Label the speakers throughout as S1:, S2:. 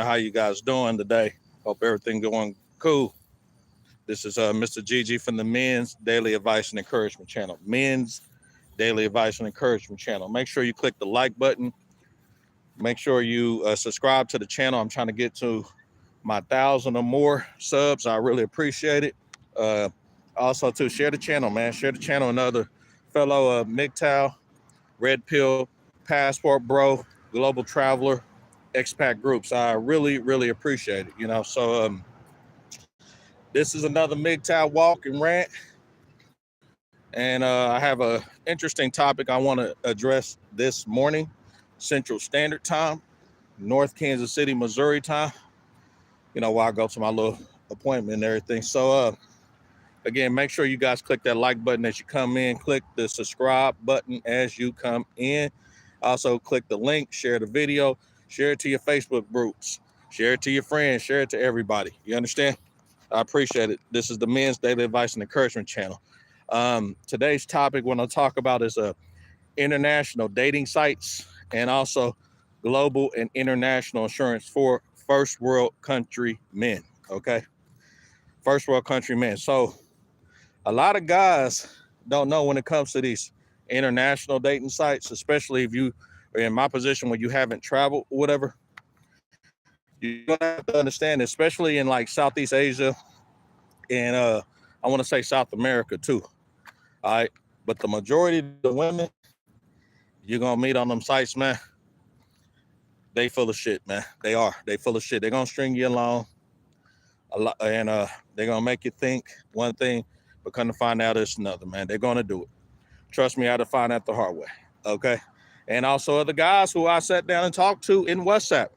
S1: morning. How you guys doing today? Hope everything going cool. This is Mr. GG from the Men's Daily Advice and Encouragement channel. Men's Daily Advice and Encouragement channel. Make sure you click the like button. Make sure you subscribe to the channel. I'm trying to get to my 1,000 or more subs. I really appreciate it. Also, to share the channel, man. Share the channel with other fellow MGTOW, Red Pill, Passport Bro, Global Traveler, expat groups. I really, really appreciate it. So this is another MGTOW walk and rant. And I have a interesting topic I want to address this morning, Central Standard Time, North Kansas City, Missouri time. While I go to my little appointment and everything. So again, make sure you guys click that like button as you come in. Click the subscribe button as you come in. Also, click the link, share the video, share it to your Facebook groups, share it to your friends, share it to everybody. You understand? I appreciate it. This is the Men's Daily Advice and Encouragement channel. Today's topic we're going to talk about is international dating sites and also global and international insurance for first world country men. Okay. First world country men. So a lot of guys don't know when it comes to these international dating sites, especially if you are in my position where you haven't traveled or whatever. You're gonna have to understand, especially in like Southeast Asia and I want to say South America too. All right. But the majority of the women you're gonna meet on them sites, man, they full of shit, man. They full of shit. They're gonna string you along a lot, and they're gonna make you think one thing, but come to find out it's another, man. They're gonna do it. Trust me, I had to find out the hard way. Okay. And also other guys who I sat down and talked to in WhatsApp,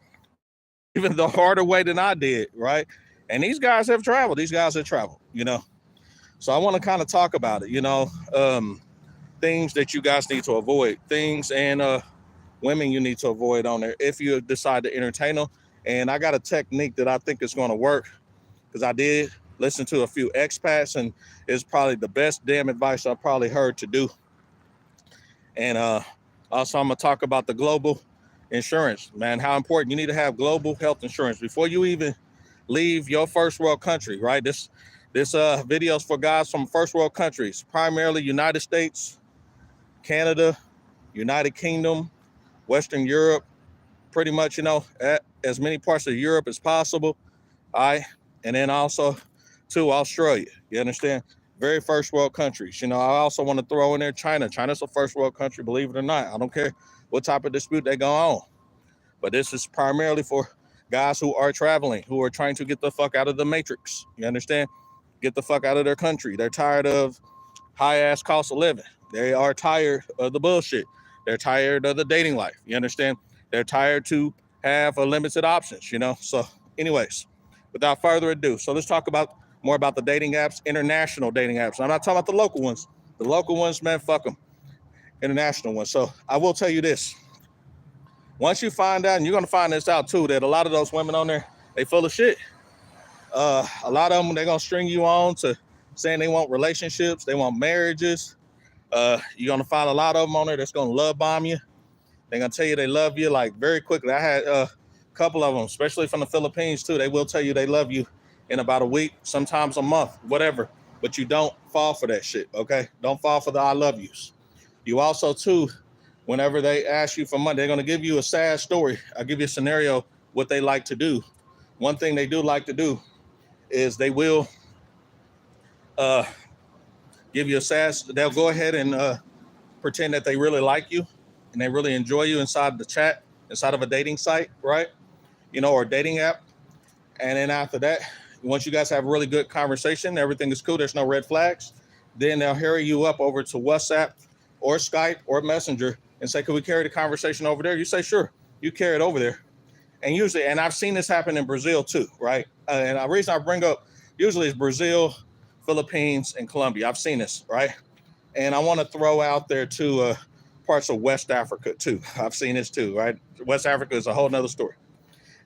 S1: even the harder way than I did, right? And these guys have traveled. So I want to kind of talk about it, things that you guys need to avoid, things and women you need to avoid on there if you decide to entertain them. And I got a technique that I think is going to work because I did listen to a few expats and it's probably the best damn advice I've probably heard to do. And also I'm going to talk about the global insurance, man, how important you need to have global health insurance before you even leave your first world country, right? This video is for guys from first world countries, primarily United States, Canada, United Kingdom, Western Europe, pretty much, as many parts of Europe as possible. All right. And then also to Australia. You understand? Very first world countries. I also want to throw in there China. China's a first world country, believe it or not. I don't care what type of dispute they go on. But this is primarily for guys who are traveling, who are trying to get the fuck out of the matrix. You understand? Get the fuck out of their country. They're tired of high-ass cost of living. They are tired of the bullshit. They're tired of the dating life. You understand? They're tired to have a limited options, So anyways, without further ado, so let's talk more about the dating apps, international dating apps. I'm not talking about the local ones. The local ones, man, fuck them. International ones. So I will tell you this. Once you find out, and you're going to find this out too, that a lot of those women on there, they full of shit. A lot of them, they're going to string you on to saying they want relationships. They want marriages. You're going to find a lot of them on there that's going to love bomb you. They're going to tell you they love you like very quickly. I had a couple of them, especially from the Philippines too. They will tell you they love you in about a week, sometimes a month, whatever. But you don't fall for that shit, okay? Don't fall for the I love yous. You also too, whenever they ask you for money, they're going to give you a sad story. I'll give you a scenario, what they like to do. One thing they do like to do is they will give you they'll go ahead and pretend that they really like you and they really enjoy you inside the chat, inside of a dating site, right? Or dating app. And then after that, once you guys have a really good conversation, everything is cool, there's no red flags, then they'll hurry you up over to WhatsApp or Skype or Messenger and say, can we carry the conversation over there? You say, sure, you carry it over there. And usually, and I've seen this happen in Brazil too, right? And the reason I bring up, usually it's Brazil, Philippines, and Colombia. I've seen this, right? And I want to throw out there too, parts of West Africa too. I've seen this too, right? West Africa is a whole nother story.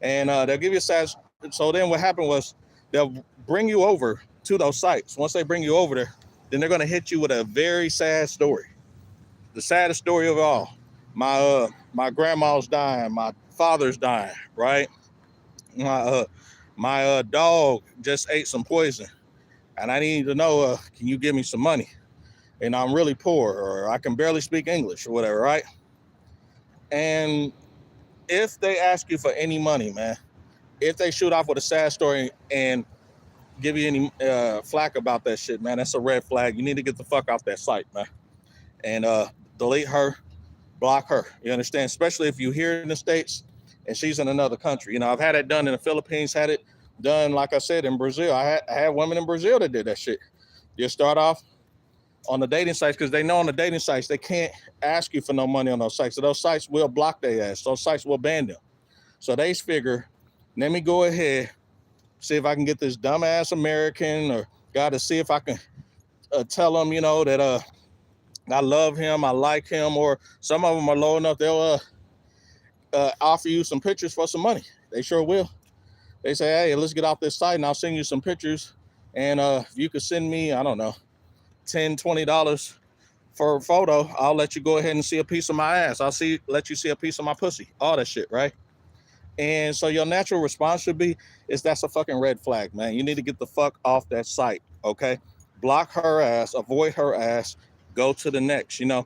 S1: And they'll give you a sad. So then what happened was they'll bring you over to those sites. Once they bring you over there, then they're going to hit you with a very sad story. The saddest story of all. My grandma's dying. My father's dying, right? My dog just ate some poison, and I need to know, can you give me some money? And I'm really poor, or I can barely speak English, or whatever, right? And if they ask you for any money, man, if they shoot off with a sad story and give you any flack about that shit, man, that's a red flag. You need to get the fuck off that site, man, and delete her, block her. You understand? Especially if you're here in the States and she's in another country. You know, I've had it done in the Philippines, had it done, like I said, in Brazil. I had women in Brazil that did that shit. You start off on the dating sites because they know on the dating sites they can't ask you for no money on those sites. So those sites will block their ass. Those sites will ban them. So they figure, let me go ahead, see if I can get this dumbass American or guy to see if I can tell them, you know, that I love him, I like him, or some of them are low enough they'll offer you some pictures for some money. They sure will. They say, hey, let's get off this site and I'll send you some pictures. And if you could send me, I don't know, $10, $20 for a photo, I'll let you go ahead and see a piece of my ass. Let you see a piece of my pussy, all that shit, right? And so your natural response should be, that's a fucking red flag, man. You need to get the fuck off that site, okay? Block her ass, avoid her ass, go to the next, you know?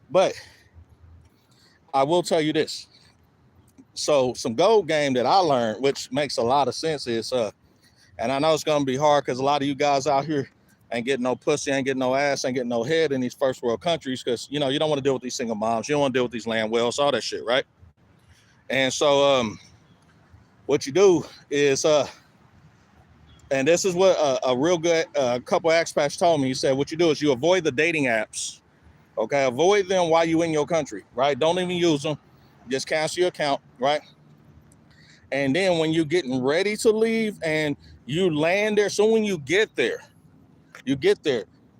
S1: But I will tell you this. So some gold game that I learned, which makes a lot of sense, is, and I know it's going to be hard because a lot of you guys out here ain't getting no pussy, ain't getting no ass, ain't getting no head in these first world countries because, you know, you don't want to deal with these single moms. You don't want to deal with these land whales, all that shit, right? And so what you do is, and this is what a real good couple expats told me. He said, what you do is you avoid the dating apps, okay? Avoid them while you in your country, right? Don't even use them. Just cancel your account, right? And then when you're getting ready to leave and you land there, so when you get there,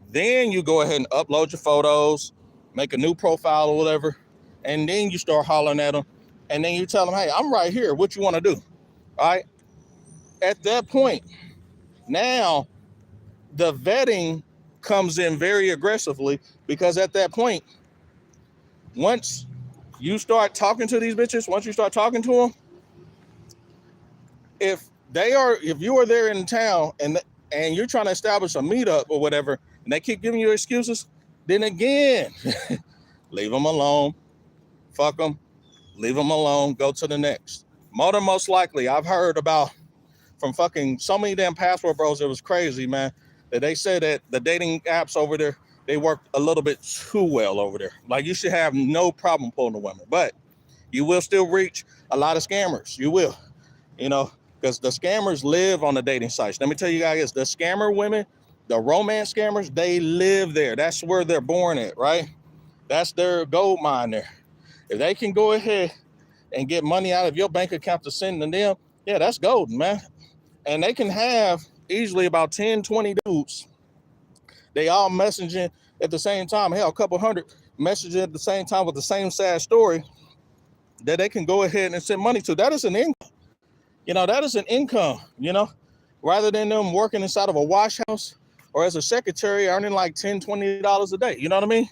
S1: then you go ahead and upload your photos, make a new profile or whatever, and then you start hollering at them. And then you tell them, hey, I'm right here. What you want to do? All right. At that point, now the vetting comes in very aggressively because at that point, once you start talking to these bitches, once you start talking to them, if you are there in town and you're trying to establish a meetup or whatever, and they keep giving you excuses, then again, leave them alone. Fuck them. Leave them alone. Go to the next. More than most likely, I've heard about from fucking so many damn passport bros. It was crazy, man. That they said that the dating apps over there, they work a little bit too well over there. Like you should have no problem pulling a woman, but you will still reach a lot of scammers. You will, you know, because the scammers live on the dating sites. Let me tell you guys, the scammer women, the romance scammers, they live there. That's where they're born at, right? That's their gold mine there. If they can go ahead and get money out of your bank account to send to them, yeah, that's golden, man. And they can have easily about 10, 20 dudes. They all messaging at the same time. Hell, a couple hundred messaging at the same time with the same sad story that they can go ahead and send money to. That is an income. You know, that is an income, you know, rather than them working inside of a wash house or as a secretary earning like $10, $20 a day. You know what I mean?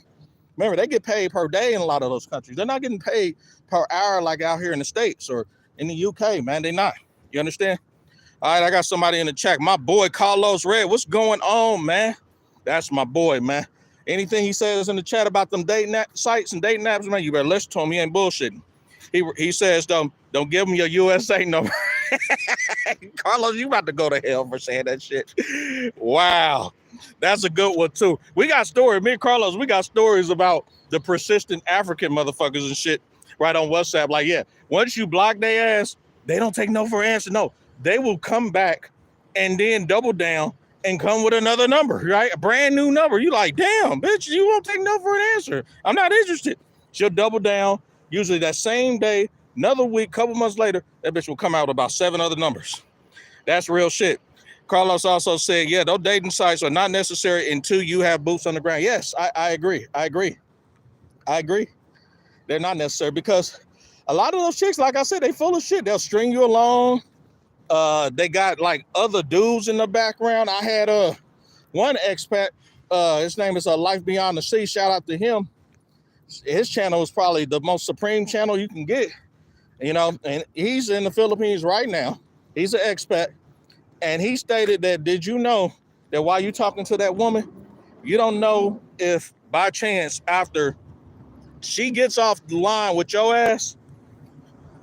S1: Remember, they get paid per day in a lot of those countries. They're not getting paid per hour like out here in the States or in the UK, man. They're not. You understand? All right, I got somebody in the chat. My boy, Carlos Red. What's going on, man? That's my boy, man. Anything he says in the chat about them dating sites and dating apps, man, you better listen to him. He ain't bullshitting. He says, don't give him your USA number. Carlos, you about to go to hell for saying that shit. Wow. That's a good one, too. We got stories. Me and Carlos, we got stories about the persistent African motherfuckers and shit right on WhatsApp. Like, yeah, once you block their ass, they don't take no for an answer. No, they will come back and then double down and come with another number, right? A brand new number. You like, damn, bitch, you won't take no for an answer. I'm not interested. She'll double down. Usually that same day, another week, couple months later, that bitch will come out with about 7 other numbers. That's real shit. Carlos also said, yeah, those dating sites are not necessary until you have boots on the ground. Yes, I agree. They're not necessary because a lot of those chicks, like I said, they full of shit. They'll string you along. They got like other dudes in the background. I had one expat, his name is Life Beyond the Sea. Shout out to him. His channel is probably the most supreme channel you can get, you know, and he's in the Philippines right now. He's an expat. And he stated that, did you know that while you talking to that woman, you don't know if by chance after she gets off the line with your ass,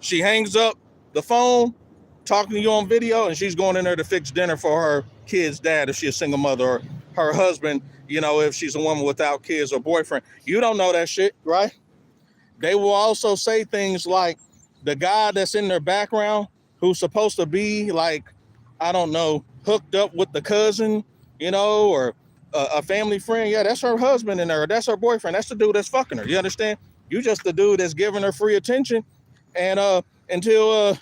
S1: she hangs up the phone, talking to you on video, and she's going in there to fix dinner for her kid's dad if she's a single mother, or her husband, you know, if she's a woman without kids or boyfriend. You don't know that shit, right? They will also say things like the guy that's in their background who's supposed to be like, I don't know, hooked up with the cousin, you know, or a family friend. Yeah, that's her husband in there. That's her boyfriend. That's the dude that's fucking her. You understand? You just the dude that's giving her free attention, and until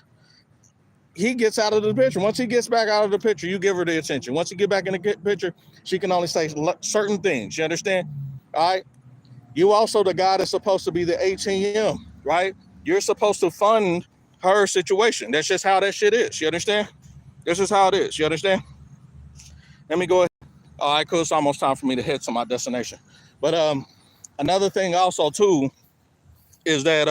S1: he gets out of the picture. Once he gets back out of the picture, you give her the attention. Once he get back in the picture, she can only say certain things. You understand? All right. You also the guy that's supposed to be the ATM, right? You're supposed to fund her situation. That's just how that shit is. You understand? This is how it is. You understand? Let me go ahead. All right, cool. It's almost time for me to head to my destination. But another thing also too is that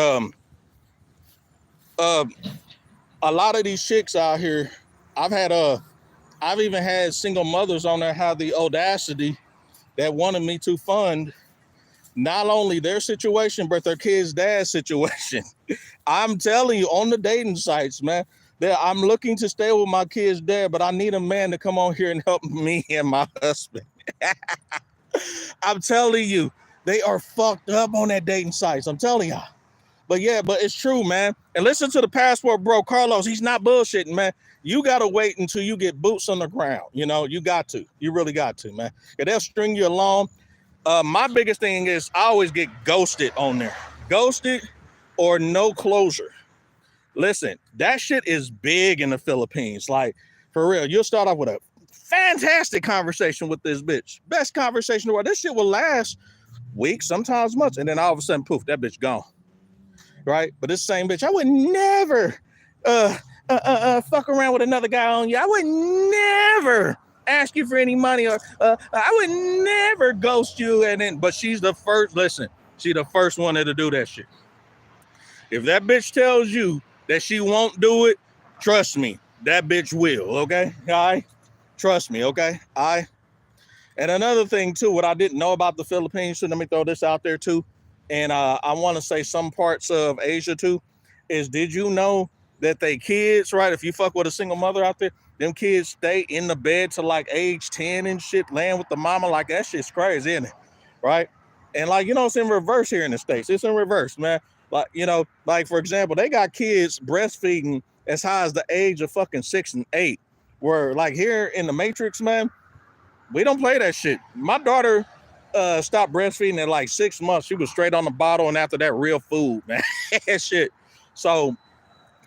S1: a lot of these chicks out here, I've even had single mothers on there have the audacity that wanted me to fund not only their situation, but their kid's dad's situation. I'm telling you, on the dating sites, man, that I'm looking to stay with my kid's dad, but I need a man to come on here and help me and my husband. I'm telling you, they are fucked up on that dating sites. I'm telling y'all. But yeah, but it's true, man. And listen to the passport bro, Carlos. He's not bullshitting, man. You got to wait until you get boots on the ground. You know, you got to. You really got to, man. And they'll string you along. My biggest thing is I always get ghosted on there. Ghosted or no closure. Listen, that shit is big in the Philippines. Like, for real, you'll start off with a fantastic conversation with this bitch. Best conversation in the world. This shit will last weeks, sometimes months. And then all of a sudden, poof, that bitch gone. Right? But this same bitch, I would never fuck around with another guy on you. I would never ask you for any money, or I would never ghost you. And then, but she's the first, listen, she's the first one to do that shit. If that bitch tells you that she won't do it, trust me, that bitch will, okay? All right? Trust me, okay? All right? And another thing, too, what I didn't know about the Philippines, so let me throw this out there, too, and I want to say some parts of Asia, too, is did you know that they kids, right, if you fuck with a single mother out there, them kids stay in the bed to like age 10 and shit, laying with the mama? Like, that shit's crazy, isn't it? Right? And like, you know, it's in reverse here in the States. It's in reverse, man. Like, you know, like, for example, they got kids breastfeeding as high as the age of fucking 6 and 8. Where, like, here in the Matrix, man, we don't play that shit. My daughter stopped breastfeeding at like 6 months. She was straight on the bottle, and after that, real food, man. Shit. So,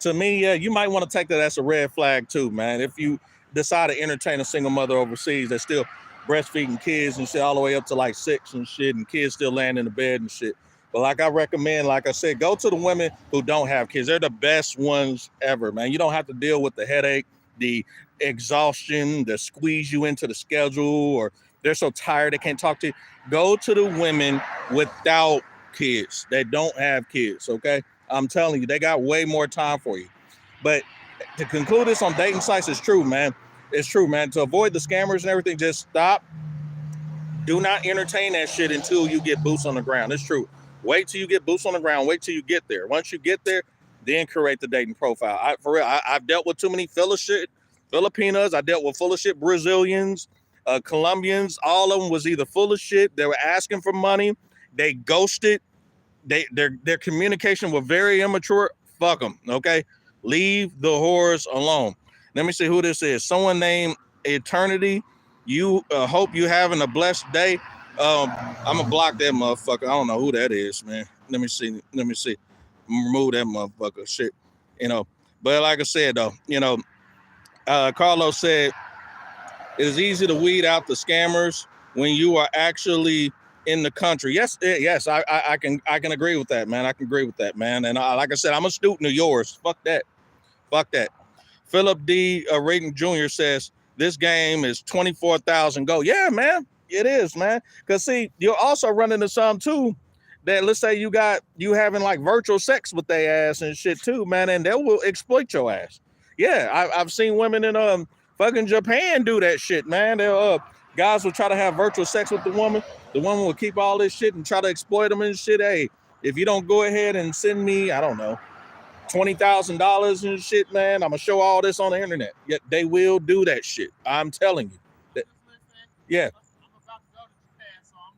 S1: to me, yeah, you might want to take that as a red flag, too, man. If you decide to entertain a single mother overseas that's still breastfeeding kids and shit all the way up to like 6 and shit, and kids still laying in the bed and shit. But like I recommend, like I said, go to the women who don't have kids. They're the best ones ever, man. You don't have to deal with the headache, the exhaustion, the squeeze you into the schedule, or they're so tired they can't talk to you. Go to the women without kids. They don't have kids, okay? I'm telling you, they got way more time for you. But to conclude this on dating sites, it's true, man. It's true, man. To avoid the scammers and everything, just stop. Do not entertain that shit until you get boots on the ground. It's true. Wait till you get boots on the ground. Wait till you get there. Once you get there, then create the dating profile. For real, I've dealt with too many Filipinas. I dealt with full of shit Brazilians, Colombians. All of them was either full of shit. They were asking for money. They ghosted. Their communication was very immature. Fuck them, okay? Leave the whores alone. Let me see who this is. Someone named Eternity. You hope you having a blessed day. I'm gonna block that motherfucker. I don't know who that is, man. Let me see. Remove that motherfucker. Shit, you know. But like I said, though, you know, Carlos said it is easy to weed out the scammers when you are actually in the country. Yes, I can agree with that, man. I can agree with that, man. And like I said, I'm a student of yours. Fuck that. Philip D. Rating Jr. says this game is 24,000 go. Yeah, man. It is, man. Because see, you'll also run into some too that, let's say you having like virtual sex with their ass and shit too, man, and they will exploit your ass. Yeah, I've seen women in fucking Japan do that shit, man. They'll guys will try to have virtual sex with the woman. The woman will keep all this shit and try to exploit them and shit. Hey, if you don't go ahead and send me, I don't know, $20,000 and shit, man, I'm gonna show all this on the internet. Yet they will do that shit. I'm telling you. Yeah.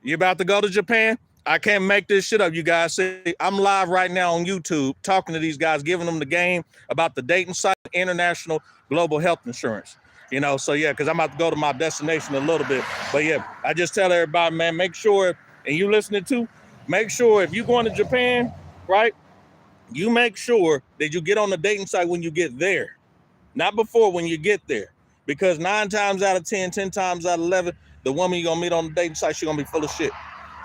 S1: You about to go to Japan? I can't make this shit up, you guys. See, I'm live right now on YouTube talking to these guys, giving them the game about the dating site, international global health insurance. You know, so yeah, because I'm about to go to my destination a little bit. But yeah, I just tell everybody, man, make sure, and you listening to, make sure if you're going to Japan, right, you make sure that you get on the dating site when you get there, not before, when you get there. Because 9 times out of 10, 10 times out of 11, the woman you're going to meet on the dating site, she's going to be full of shit.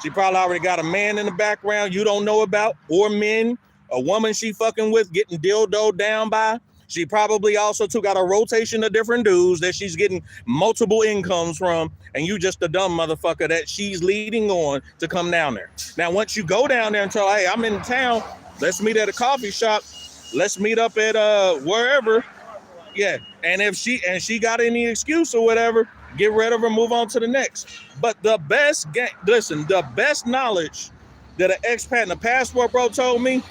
S1: She probably already got a man in the background you don't know about, or men, a woman she fucking with getting dildoed down by. She probably also too got a rotation of different dudes that she's getting multiple incomes from, and you just a dumb motherfucker that she's leading on to come down there. Now, once you go down there and tell, hey, I'm in town, let's meet at a coffee shop, let's meet up at wherever. Yeah, and if she got any excuse or whatever, get rid of her, move on to the next. But the best the best knowledge that an expat and a passport bro told me,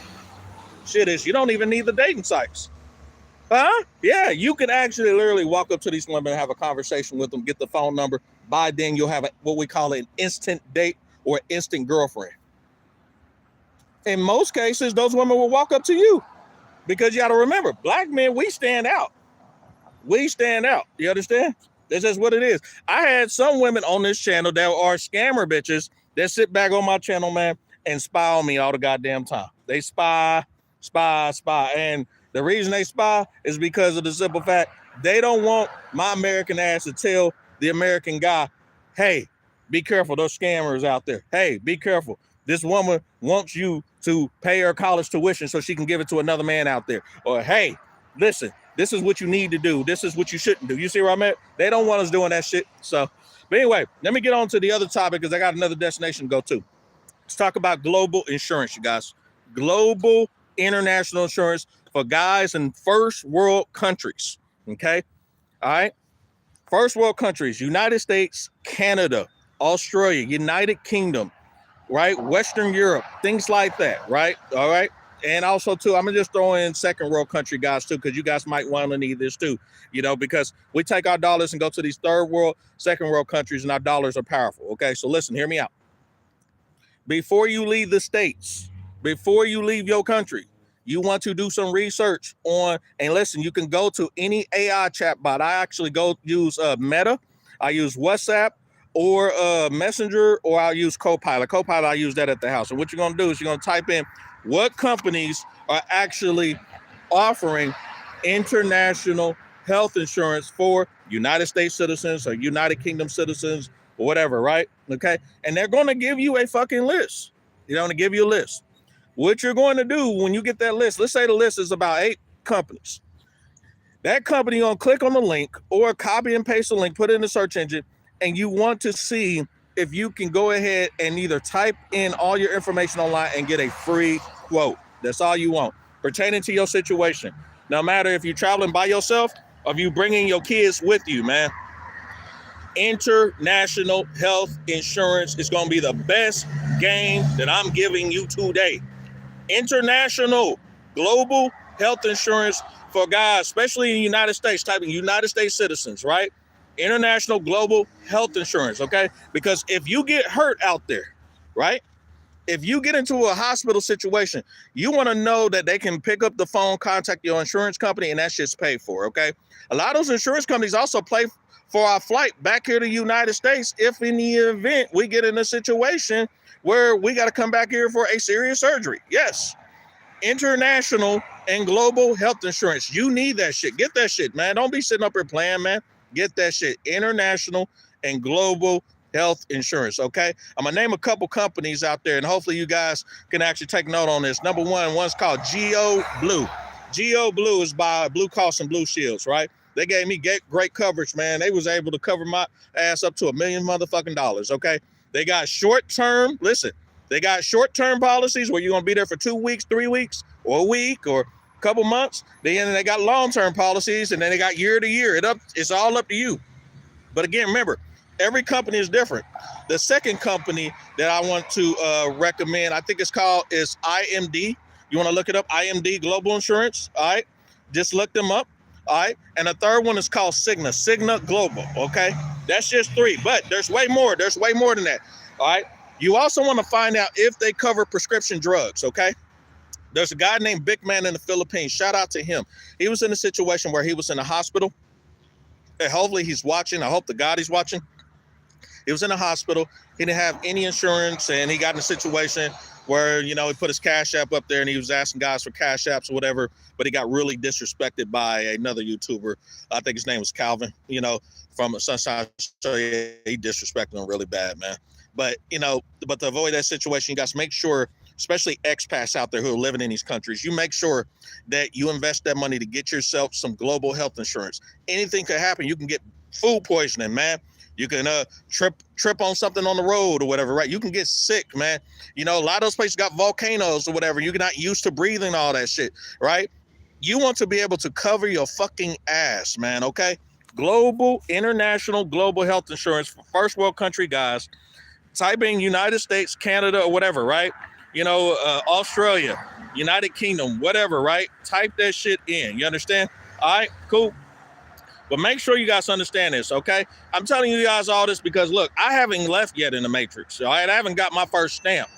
S1: shit, is you don't even need the dating sites. Huh? Yeah, you can actually literally walk up to these women and have a conversation with them, get the phone number. By then, you'll have what we call an instant date or instant girlfriend. In most cases, those women will walk up to you because you got to remember, black men, we stand out. We stand out. You understand? That's just what it is. I had some women on this channel that are scammer bitches that sit back on my channel, man, and spy on me all the goddamn time. They spy. And the reason they spy is because of the simple fact they don't want my American ass to tell the American guy, hey, be careful, those scammers out there. Hey, be careful. This woman wants you to pay her college tuition so she can give it to another man out there. Or, hey, listen, this is what you need to do. This is what you shouldn't do. You see where I'm at? They don't want us doing that shit. So, but anyway, let me get on to the other topic because I got another destination to go to. Let's talk about global insurance, you guys. Global international insurance for guys in first world countries. Okay? All right? First world countries, United States, Canada, Australia, United Kingdom, right? Western Europe, things like that, right? All right? And also, too, I'm going to just throw in second world country guys, too, because you guys might want to need this, too, you know, because we take our dollars and go to these third world, second world countries, and our dollars are powerful, okay? So listen, hear me out. Before you leave the States, before you leave your country, you want to do some research on, and listen, you can go to any AI chatbot. I actually go use Meta. I use WhatsApp or Messenger, or I'll use Copilot. Copilot, I use that at the house. And what you're going to do is you're going to type in what companies are actually offering international health insurance for United States citizens or United Kingdom citizens or whatever, right? Okay. And they're going to give you a fucking list. They're going to give you a list. What you're going to do when you get that list, let's say the list is about 8 companies. That company, you're going to click on the link or copy and paste the link, put it in the search engine, and you want to see if you can go ahead and either type in all your information online and get a free quote. That's all you want pertaining to your situation. No matter if you're traveling by yourself or if you're bringing your kids with you, man. International health insurance is going to be the best game that I'm giving you today. International global health insurance for guys, especially in the United States, typing United States citizens, right? International global health insurance, okay? Because if you get hurt out there, right? If you get into a hospital situation, you want to know that they can pick up the phone, contact your insurance company, and that shit's paid for, okay? A lot of those insurance companies also pay for our flight back here to the United States if in the event we get in a situation where we got to come back here for a serious surgery. Yes. International and global health insurance. You need that shit. Get that shit, man. Don't be sitting up here playing, man. Get that shit. International and global health insurance, okay? I'm going to name a couple companies out there, and hopefully you guys can actually take note on this. Number one, one's called Geo Blue. Geo Blue is by Blue Cross and Blue Shields, right? They gave me great coverage, man. They was able to cover my ass up to $1 million motherfucking dollars, okay? They got short-term, listen, they got short-term policies where you're going to be there for 2 weeks, 3 weeks, or a week, or couple months. Then they got long-term policies, and then they got year to year. It's all up to you. But again, remember, every company is different. The second company that I want to recommend, I think is IMD. You want to look it up, IMD Global Insurance. All right, just look them up. All right, and the third one is called Cigna Global. Okay, that's just 3, but there's way more. There's way more than that. All right, you also want to find out if they cover prescription drugs. Okay, there's a guy named Big Man in the Philippines. Shout out to him. He was in a situation where he was in a hospital. And hopefully he's watching. I hope to God he's watching. He was in a hospital. He didn't have any insurance, and he got in a situation where, you know, he put his Cash App up there and he was asking guys for Cash Apps or whatever, but he got really disrespected by another YouTuber. I think his name was Calvin, you know, from Sunshine Show. He disrespected him really bad, man. But, you know, but to avoid that situation, you guys make sure, especially expats out there who are living in these countries, you make sure that you invest that money to get yourself some global health insurance. Anything could happen. You can get food poisoning, man. You can trip on something on the road or whatever, right? You can get sick, man. You know, a lot of those places got volcanoes or whatever. You're not used to breathing all that shit, right? You want to be able to cover your fucking ass, man, okay? International global health insurance for first world country guys. Type in United States, Canada, or whatever, right? You know, Australia, United Kingdom, whatever, right? Type that shit in. You understand? All right, cool. But make sure you guys understand this, okay? I'm telling you guys all this because, look, I haven't left yet in the Matrix. All right? I haven't got my first stamp.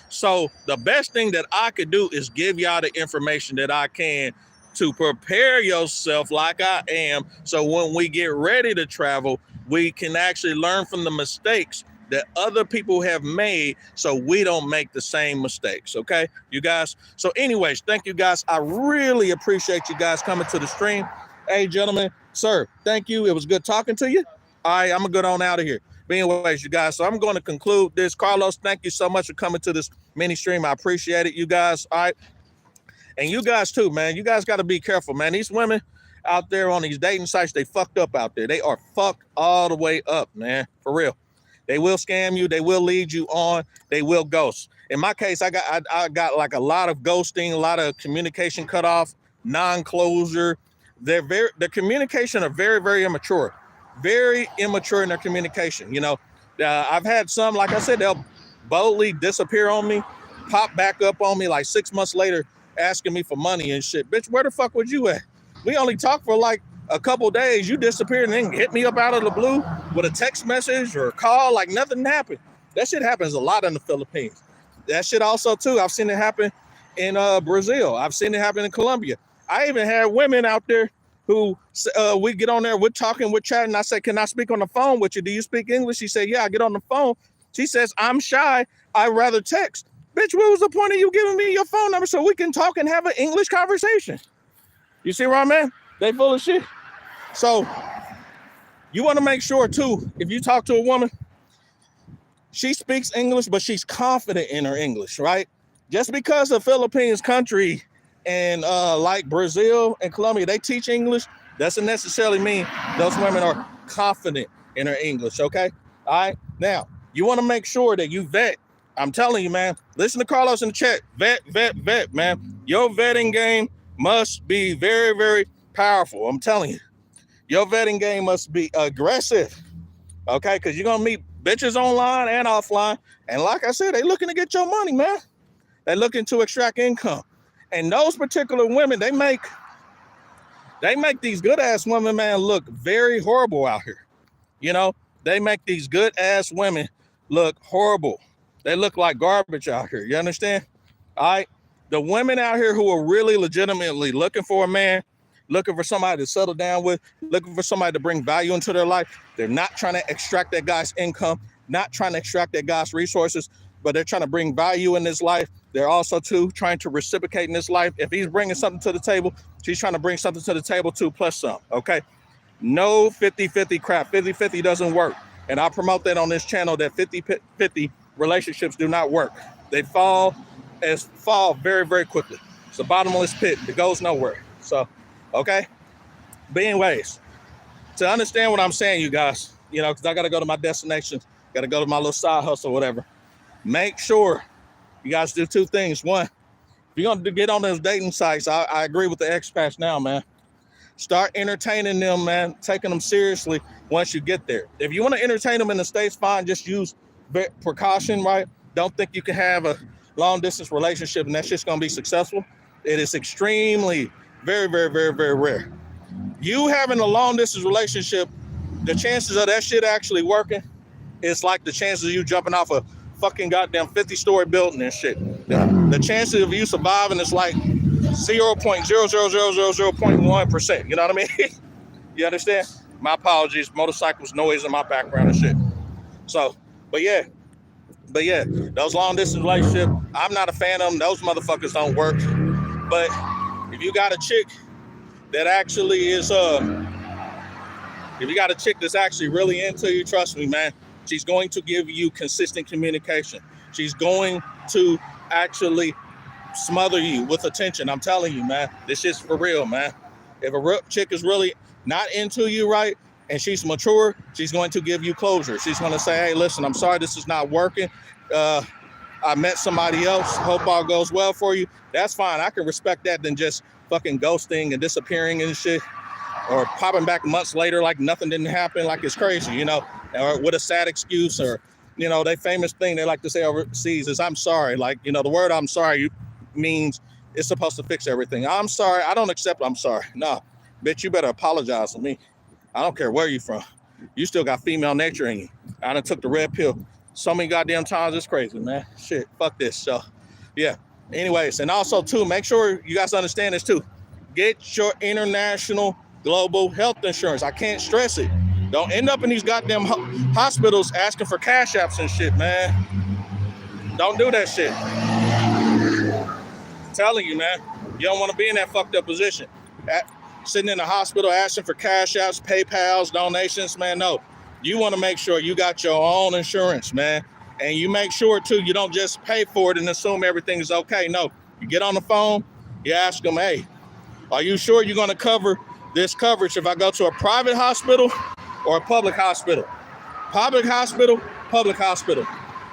S1: So the best thing that I could do is give y'all the information that I can to prepare yourself like I am. So when we get ready to travel, we can actually learn from the mistakes that other people have made so we don't make the same mistakes, okay, you guys? So anyways, thank you guys. I really appreciate you guys coming to the stream. Hey, gentlemen, sir, thank you. It was good talking to you. All right, I'm going to get on out of here. But anyways, you guys, so I'm going to conclude this. Carlos, thank you so much for coming to this mini stream. I appreciate it, you guys. All right. And you guys too, man. You guys got to be careful, man. These women out there on these dating sites, they fucked up out there. They are fucked all the way up, man, for real. They will scam you. They will lead you on. They will ghost. In my case, I got like a lot of ghosting, a lot of communication cut off, non-closure. The communication are very, very immature in their communication. You know, I've had some, like I said, they'll boldly disappear on me, pop back up on me like 6 months later, asking me for money and shit. Bitch, where the fuck was you at? We only talked for like a couple of days. You disappeared and then hit me up out of the blue with a text message or a call like nothing happened. That shit happens a lot in the Philippines. That shit also too, I've seen it happen in Brazil. I've seen it happen in Colombia. I even had women out there who we get on there, we're talking, we're chatting. I said, can I speak on the phone with you? Do you speak English? She said, yeah, I get on the phone. She says, I'm shy. I'd rather text. Bitch, what was the point of you giving me your phone number so we can talk and have an English conversation? You see where I'm at? They full of shit. So you want to make sure too, if you talk to a woman, she speaks English, but she's confident in her English, right? Just because the Philippines country and like Brazil and Colombia, they teach English, doesn't necessarily mean those women are confident in their English, okay? All right, now, you want to make sure that you vet. I'm telling you, man, listen to Carlos in the chat. Vet, man. Your vetting game must be very, very powerful. I'm telling you. Your vetting game must be aggressive, okay? Because you're going to meet bitches online and offline. And like I said, they looking to get your money, man. They looking to extract income. And those particular women, they make these good-ass women, man, look very horrible out here. You know, they make these good-ass women look horrible. They look like garbage out here. You understand? All right? The women out here who are really legitimately looking for a man, looking for somebody to settle down with, looking for somebody to bring value into their life, they're not trying to extract that guy's income, not trying to extract that guy's resources, but they're trying to bring value in his life. They're also, too, trying to reciprocate in his life. If he's bringing something to the table, she's trying to bring something to the table, too, plus some, okay? No 50-50 crap. 50-50 doesn't work. And I promote that on this channel, that 50-50 relationships do not work. They fall very, very quickly. It's a bottomless pit. It goes nowhere. So, okay? But anyways, to understand what I'm saying, you guys, you know, because I got to go to my destination, got to go to my little side hustle, whatever. Make sure you guys do two things. One, If you're gonna get on those dating sites, I agree with the expats now, man. Start entertaining them, man. Taking them seriously once you get there. If you want to entertain them in the States, fine. Just use precaution, right? Don't think you can have a long distance relationship and that's just gonna be successful. It is extremely, very, very, very, very rare. You having a long distance relationship, the chances of that shit actually working, it's like the chances of you jumping off a fucking goddamn 50-story building and shit. The chances of you surviving is like 0.00000.1%. You know what I mean? You understand? My apologies. Motorcycles, noise in my background and shit. So, but yeah, those long distance relationships, I'm not a fan of them. Those motherfuckers don't work. But if you got a chick that actually is, if you got a chick that's actually really into you, trust me, man, she's going to give you consistent communication. She's going to actually smother you with attention. I'm telling you, man, this shit's for real, man. If a real chick is really not into you, right, and she's mature, she's going to give you closure. She's going to say, hey, listen, I'm sorry this is not working. I met somebody else. Hope all goes well for you. That's fine. I can respect that than just fucking ghosting and disappearing and shit, or popping back months later like nothing didn't happen, like it's crazy, you know, or with a sad excuse, or, you know, they famous thing they like to say overseas is I'm sorry. Like, you know, the word I'm sorry means it's supposed to fix everything. I'm sorry. I don't accept I'm sorry. No, bitch, you better apologize to me. I don't care where you from. You still got female nature in you. I done took the red pill so many goddamn times. It's crazy, man. Shit, fuck this. So, yeah. Anyways, and also, too, make sure you guys understand this, too. Get your international global health insurance. I can't stress it. Don't end up in these goddamn hospitals asking for cash apps and shit, man. Don't do that shit. I'm telling you, man. You don't want to be in that fucked up position. Sitting in the hospital asking for cash apps, PayPals, donations, man. No. You want to make sure you got your own insurance, man. And you make sure, too, you don't just pay for it and assume everything is okay. No. You get on the phone, you ask them, hey, are you sure you're going to cover this coverage if I go to a private hospital or a public hospital? Public hospital, public hospital.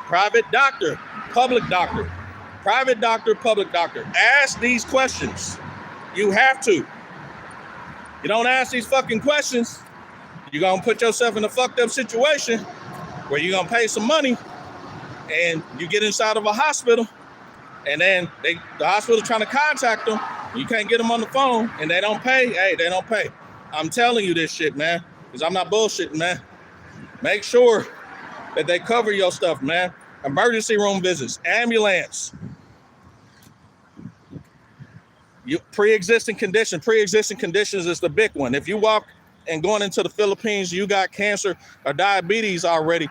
S1: Private doctor, public doctor. Private doctor, public doctor. Ask these questions. You have to. You don't ask these fucking questions, you're going to put yourself in a fucked up situation where you're going to pay some money and you get inside of a hospital and then the hospital trying to contact them. You can't get them on the phone and they don't pay. Hey, they don't pay. I'm telling you this shit, man, because I'm not bullshitting, man. Make sure that they cover your stuff, man. Emergency room visits, ambulance. Pre-existing conditions is the big one. If you walk and going into the Philippines, you got cancer or diabetes already,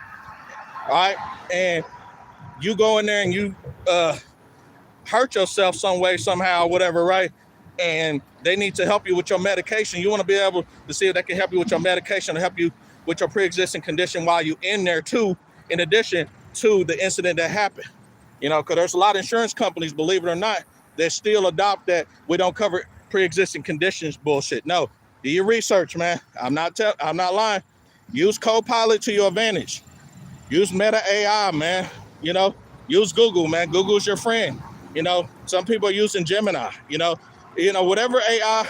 S1: all right? And you go in there and you hurt yourself some way, somehow, whatever, right? And they need to help you with your medication. You want to be able to see if they can help you with your medication or help you with your pre-existing condition while you're in there too, in addition to the incident that happened. You know, because there's a lot of insurance companies, believe it or not, that still adopt that we don't cover pre-existing conditions bullshit. No. Do your research, man. I'm not lying. Use Copilot to your advantage. Use Meta AI, man. You know, use Google, man. Google's your friend. You know, some people are using Gemini. You know, whatever AI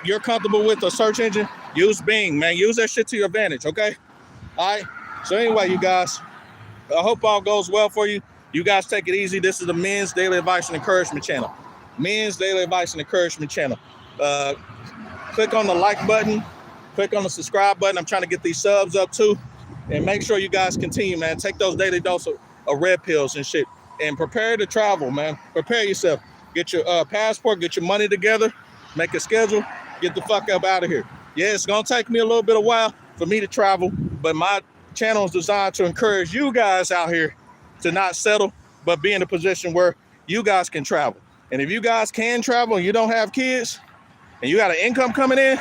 S1: you're comfortable with, a search engine, use Bing, man. Use that shit to your advantage, okay? All right. So anyway, you guys, I hope all goes well for you. You guys take it easy. This is the Men's Daily Advice and Encouragement channel. Men's Daily Advice and Encouragement channel. Click on the like button, click on the subscribe button. I'm trying to get these subs up too. And make sure you guys continue, man. Take those daily doses of red pills and shit. And prepare to travel, man. Prepare yourself. Get your passport, get your money together, make a schedule, get the fuck up out of here. Yeah, it's gonna take me a little bit of while for me to travel, but my channel is designed to encourage you guys out here to not settle, but be in a position where you guys can travel. And if you guys can travel and you don't have kids, and you got an income coming in,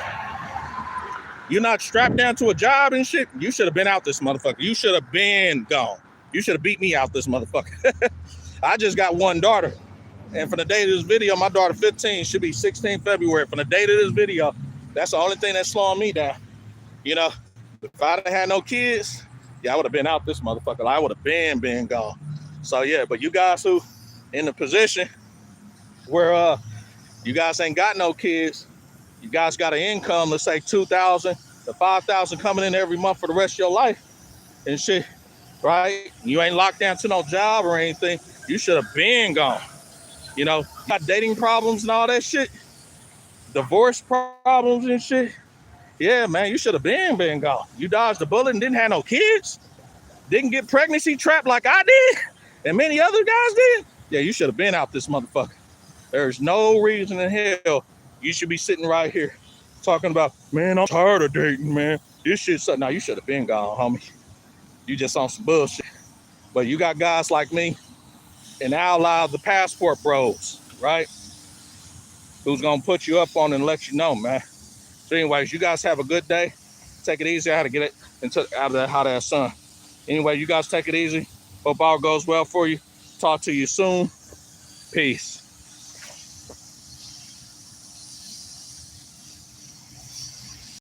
S1: you're not strapped down to a job and shit, you should have been out this motherfucker. You should have been gone. You should have beat me out this motherfucker. I just got one daughter. And from the date of this video, my daughter 15, should be 16 February. From the date of this video, that's the only thing that's slowing me down. You know, if I didn't have no kids, yeah, I would have been out this motherfucker. I would have been gone. So yeah, but you guys who in the position where you guys ain't got no kids. You guys got an income, let's say 2,000 to 5,000 coming in every month for the rest of your life and shit, right? You ain't locked down to no job or anything. You should have been gone. You know, got dating problems and all that shit, divorce problems and shit. Yeah, man, you should have been gone. You dodged the bullet and didn't have no kids. Didn't get pregnancy trapped like I did and many other guys did. Yeah, you should have been out this motherfucker. There's no reason in hell you should be sitting right here talking about, man, I'm tired of dating, man. This shit's something. Now, you should have been gone, homie. You just on some bullshit. But you got guys like me and ally of the passport bros, right? Who's going to put you up on and let you know, man. So anyways, you guys have a good day. Take it easy. I had to get it out of that hot ass sun. Anyway, you guys take it easy. Hope all goes well for you. Talk to you soon. Peace.